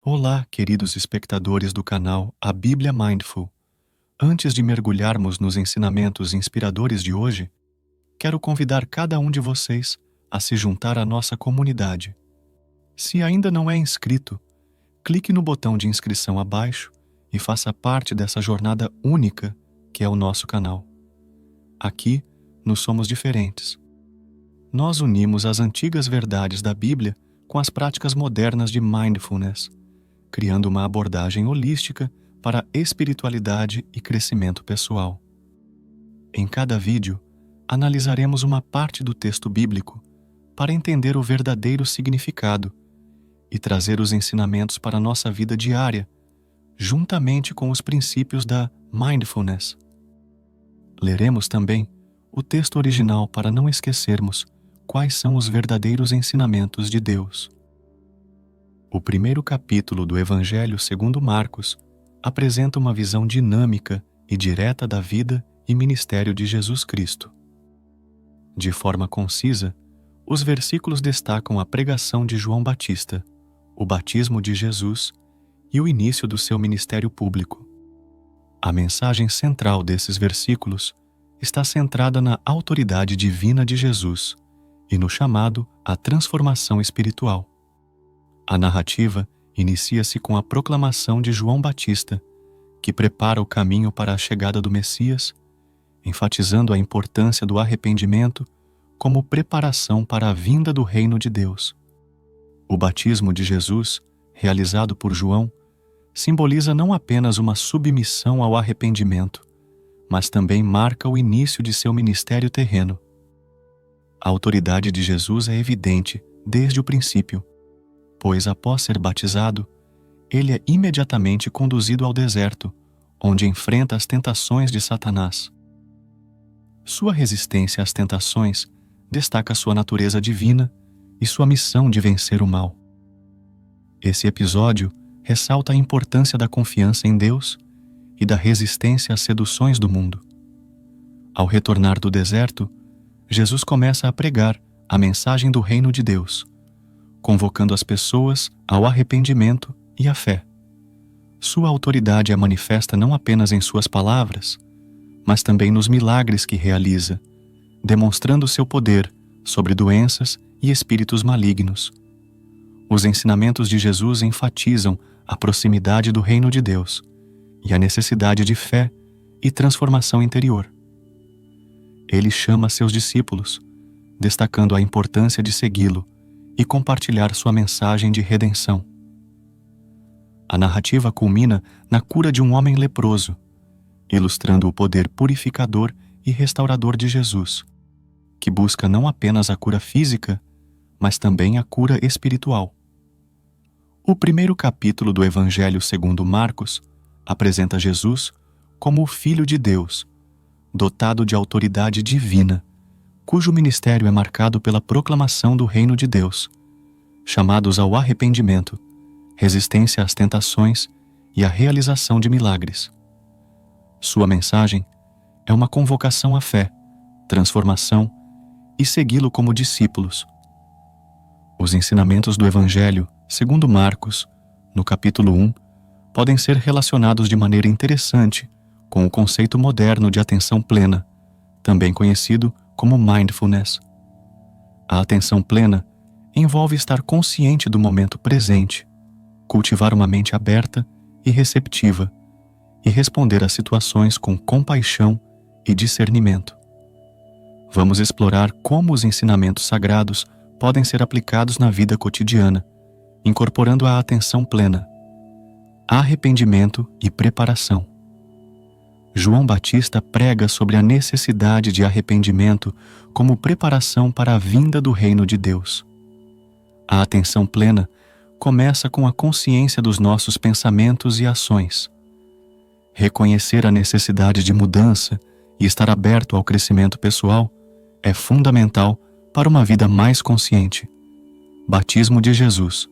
Olá, queridos espectadores do canal A Bíblia Mindful. Antes de mergulharmos nos ensinamentos inspiradores de hoje, quero convidar cada um de vocês a se juntar à nossa comunidade. Se ainda não é inscrito, clique no botão de inscrição abaixo e faça parte dessa jornada única que é o nosso canal. Aqui, nos somos diferentes. Nós unimos as antigas verdades da Bíblia com as práticas modernas de mindfulness, criando uma abordagem holística para a espiritualidade e crescimento pessoal. Em cada vídeo, analisaremos uma parte do texto bíblico para entender o verdadeiro significado e trazer os ensinamentos para a nossa vida diária, juntamente com os princípios da mindfulness. Leremos também o texto original para não esquecermos quais são os verdadeiros ensinamentos de Deus. O primeiro capítulo do Evangelho segundo Marcos apresenta uma visão dinâmica e direta da vida e ministério de Jesus Cristo. De forma concisa, os versículos destacam a pregação de João Batista, o batismo de Jesus e o início do seu ministério público. A mensagem central desses versículos está centrada na autoridade divina de Jesus e no chamado à transformação espiritual. A narrativa inicia-se com a proclamação de João Batista, que prepara o caminho para a chegada do Messias, enfatizando a importância do arrependimento como preparação para a vinda do reino de Deus. O batismo de Jesus, realizado por João, simboliza não apenas uma submissão ao arrependimento, mas também marca o início de seu ministério terreno. A autoridade de Jesus é evidente desde o princípio, pois após ser batizado, ele é imediatamente conduzido ao deserto, onde enfrenta as tentações de Satanás. Sua resistência às tentações destaca sua natureza divina e sua missão de vencer o mal. Esse episódio ressalta a importância da confiança em Deus e da resistência às seduções do mundo. Ao retornar do deserto, Jesus começa a pregar a mensagem do reino de Deus, convocando as pessoas ao arrependimento e à fé. Sua autoridade é manifesta não apenas em suas palavras, mas também nos milagres que realiza, demonstrando seu poder sobre doenças e espíritos malignos. Os ensinamentos de Jesus enfatizam a proximidade do reino de Deus e a necessidade de fé e transformação interior. Ele chama seus discípulos, destacando a importância de segui-lo e compartilhar sua mensagem de redenção. A narrativa culmina na cura de um homem leproso, ilustrando o poder purificador e restaurador de Jesus, que busca não apenas a cura física, mas também a cura espiritual. O primeiro capítulo do Evangelho segundo Marcos apresenta Jesus como o Filho de Deus, dotado de autoridade divina, cujo ministério é marcado pela proclamação do reino de Deus, chamados ao arrependimento, resistência às tentações e à realização de milagres. Sua mensagem é uma convocação à fé, transformação e segui-lo como discípulos. Os ensinamentos do Evangelho, segundo Marcos, no capítulo 1, podem ser relacionados de maneira interessante com o conceito moderno de atenção plena, também conhecido como mindfulness. A atenção plena envolve estar consciente do momento presente, cultivar uma mente aberta e receptiva, e responder às situações com compaixão e discernimento. Vamos explorar como os ensinamentos sagrados podem ser aplicados na vida cotidiana, incorporando a atenção plena, arrependimento e preparação. João Batista prega sobre a necessidade de arrependimento como preparação para a vinda do reino de Deus. A atenção plena começa com a consciência dos nossos pensamentos e ações. Reconhecer a necessidade de mudança e estar aberto ao crescimento pessoal é fundamental para uma vida mais consciente. Batismo de Jesus.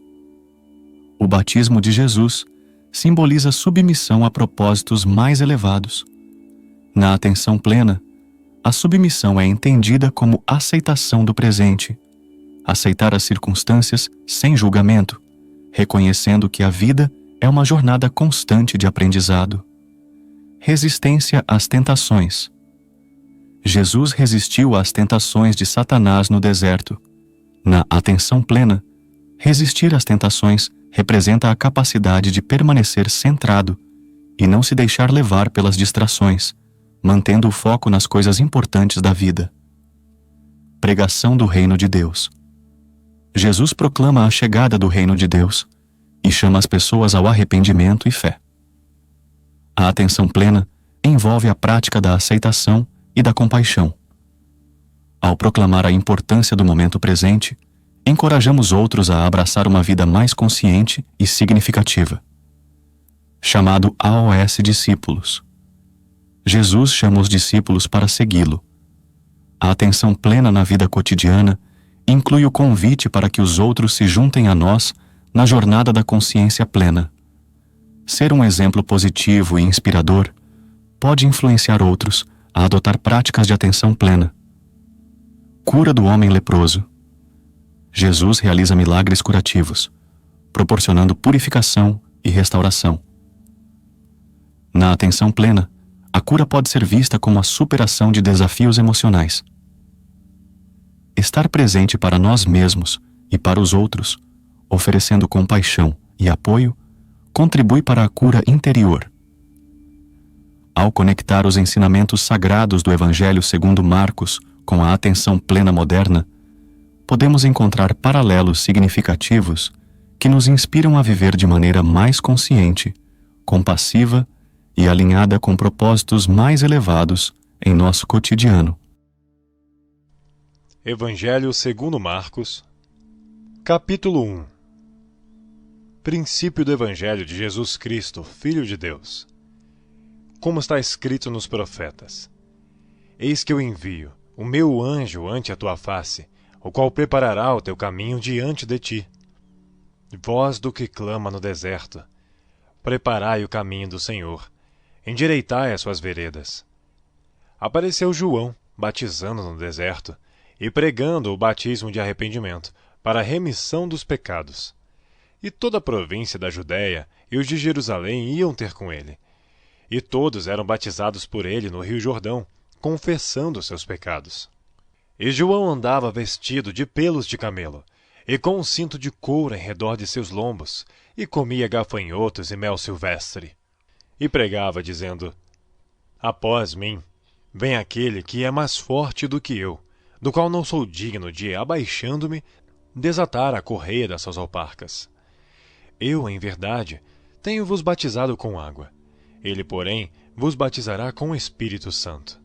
O batismo de Jesus simboliza submissão a propósitos mais elevados. Na atenção plena, a submissão é entendida como aceitação do presente, aceitar as circunstâncias sem julgamento, reconhecendo que a vida é uma jornada constante de aprendizado. Resistência às tentações. Jesus resistiu às tentações de Satanás no deserto. Na atenção plena, resistir às tentações representa a capacidade de permanecer centrado e não se deixar levar pelas distrações, mantendo o foco nas coisas importantes da vida. Pregação do Reino de Deus. Jesus proclama a chegada do Reino de Deus e chama as pessoas ao arrependimento e fé. A atenção plena envolve a prática da aceitação e da compaixão. Ao proclamar a importância do momento presente, encorajamos outros a abraçar uma vida mais consciente e significativa. Chamado AOS Discípulos. Jesus chama os discípulos para segui-lo. A atenção plena na vida cotidiana inclui o convite para que os outros se juntem a nós na jornada da consciência plena. Ser um exemplo positivo e inspirador pode influenciar outros a adotar práticas de atenção plena. Cura do homem leproso. Jesus realiza milagres curativos, proporcionando purificação e restauração. Na atenção plena, a cura pode ser vista como a superação de desafios emocionais. Estar presente para nós mesmos e para os outros, oferecendo compaixão e apoio, contribui para a cura interior. Ao conectar os ensinamentos sagrados do Evangelho segundo Marcos com a atenção plena moderna, podemos encontrar paralelos significativos que nos inspiram a viver de maneira mais consciente, compassiva e alinhada com propósitos mais elevados em nosso cotidiano. Evangelho segundo Marcos, capítulo 1. Princípio do Evangelho de Jesus Cristo, Filho de Deus. Como está escrito nos profetas: Eis que eu envio o meu anjo ante a tua face, o qual preparará o teu caminho diante de ti. Voz do que clama no deserto: preparai o caminho do Senhor, endireitai as suas veredas. Apareceu João, batizando no deserto, e pregando o batismo de arrependimento, para a remissão dos pecados. E toda a província da Judéia e os de Jerusalém iam ter com ele. E todos eram batizados por ele no rio Jordão, confessando seus pecados. E João andava vestido de pelos de camelo, e com um cinto de couro em redor de seus lombos, e comia gafanhotos e mel silvestre. E pregava, dizendo: Após mim, vem aquele que é mais forte do que eu, do qual não sou digno de, abaixando-me, desatar a correia das suas alparcas. Eu, em verdade, tenho-vos batizado com água. Ele, porém, vos batizará com o Espírito Santo.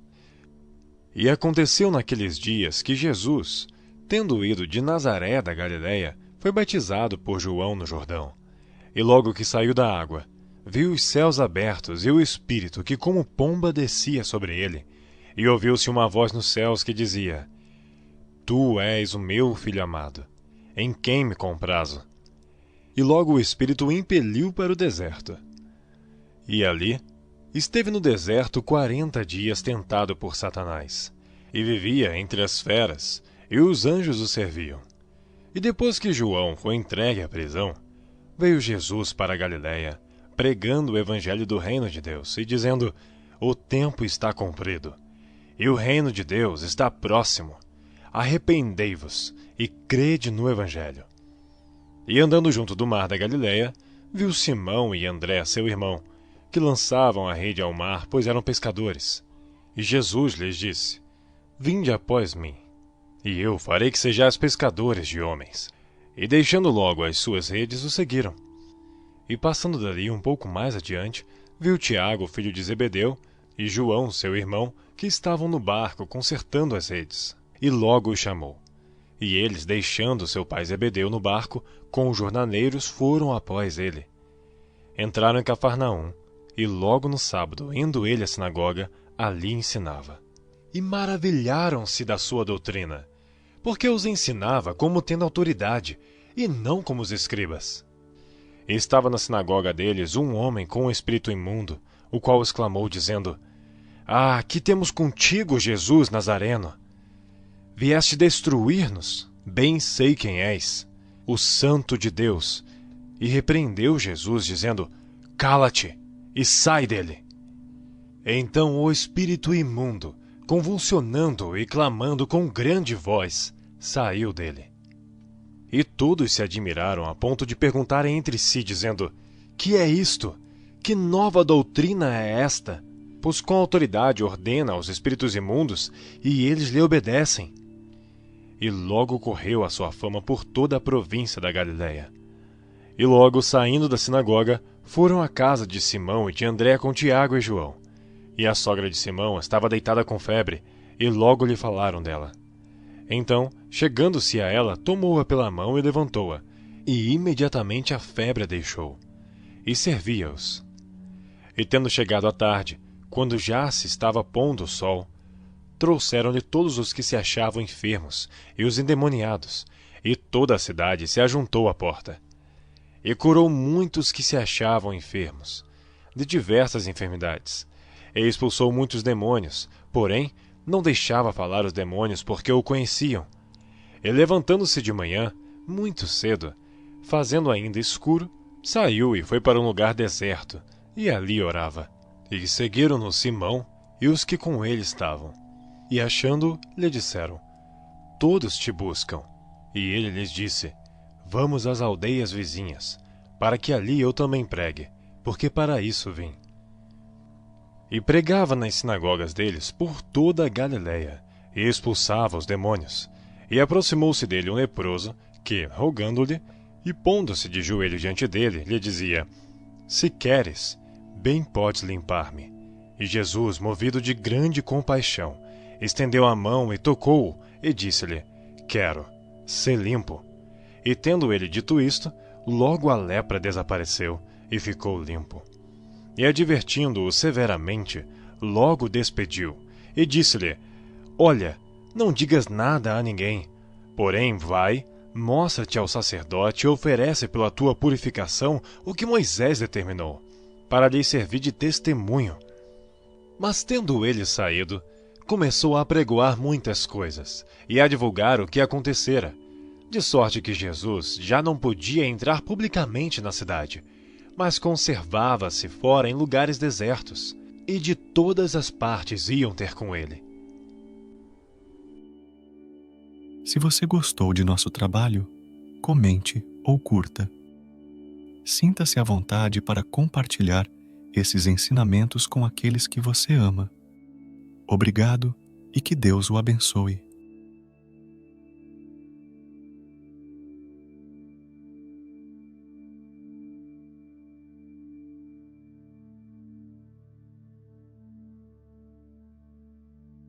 E aconteceu naqueles dias que Jesus, tendo ido de Nazaré da Galiléia, foi batizado por João no Jordão. E logo que saiu da água, viu os céus abertos e o Espírito que como pomba descia sobre ele. E ouviu-se uma voz nos céus que dizia: Tu és o meu Filho amado, em quem me comprazo. E logo o Espírito o impeliu para o deserto. E ali esteve no deserto 40 dias tentado por Satanás, e vivia entre as feras, e os anjos o serviam. E depois que João foi entregue à prisão, veio Jesus para a Galiléia, pregando o evangelho do reino de Deus, e dizendo: O tempo está cumprido, e o reino de Deus está próximo. Arrependei-vos e crede no evangelho. E andando junto do mar da Galiléia, viu Simão e André, seu irmão, que lançavam a rede ao mar, pois eram pescadores. E Jesus lhes disse: Vinde após mim, e eu farei que sejais pescadores de homens. E deixando logo as suas redes, o seguiram. E passando dali um pouco mais adiante, viu Tiago, filho de Zebedeu, e João, seu irmão, que estavam no barco consertando as redes. E logo os chamou. E eles, deixando seu pai Zebedeu no barco, com os jornaleiros, foram após ele. Entraram em Cafarnaum, e logo no sábado, indo ele à sinagoga, ali ensinava. E maravilharam-se da sua doutrina, porque os ensinava como tendo autoridade, e não como os escribas. E estava na sinagoga deles um homem com um espírito imundo, o qual exclamou, dizendo: Ah, que temos contigo, Jesus Nazareno? Vieste destruir-nos? Bem sei quem és, o Santo de Deus. e repreendeu Jesus, dizendo: Cala-te e sai dele. Então o espírito imundo, convulsionando e clamando com grande voz, saiu dele. E todos se admiraram a ponto de perguntarem entre si, dizendo: Que é isto? Que nova doutrina é esta? Pois com autoridade ordena aos espíritos imundos, e eles lhe obedecem. E logo correu a sua fama por toda a província da Galiléia. E logo, saindo da sinagoga, foram à casa de Simão e de André com Tiago e João. E a sogra de Simão estava deitada com febre, e logo lhe falaram dela. Então, chegando-se a ela, tomou-a pela mão e levantou-a, e imediatamente a febre a deixou. E servia-os. E tendo chegado a tarde, quando já se estava pondo o sol, trouxeram-lhe todos os que se achavam enfermos e os endemoniados, e toda a cidade se ajuntou à porta. E curou muitos que se achavam enfermos, de diversas enfermidades, e expulsou muitos demônios, porém não deixava falar os demônios porque o conheciam. E levantando-se de manhã, muito cedo, fazendo ainda escuro, saiu e foi para um lugar deserto, e ali orava. E seguiram-no Simão e os que com ele estavam. E achando-o, lhe disseram: Todos te buscam. E ele lhes disse: Vamos às aldeias vizinhas, para que ali eu também pregue, porque para isso vim. E pregava nas sinagogas deles por toda a Galiléia, e expulsava os demônios. E aproximou-se dele um leproso, que, rogando-lhe, e pondo-se de joelho diante dele, lhe dizia: Se queres, bem podes limpar-me. E Jesus, movido de grande compaixão, estendeu a mão e tocou-o, e disse-lhe: Quero, sê limpo. E tendo ele dito isto, logo a lepra desapareceu, e ficou limpo. E advertindo-o severamente, logo despediu, e disse-lhe: Olha, não digas nada a ninguém, porém vai, mostra-te ao sacerdote e oferece pela tua purificação o que Moisés determinou, para lhe servir de testemunho. Mas tendo ele saído, começou a apregoar muitas coisas, e a divulgar o que acontecera, de sorte que Jesus já não podia entrar publicamente na cidade, mas conservava-se fora em lugares desertos, e de todas as partes iam ter com ele. Se você gostou de nosso trabalho, comente ou curta. Sinta-se à vontade para compartilhar esses ensinamentos com aqueles que você ama. Obrigado e que Deus o abençoe.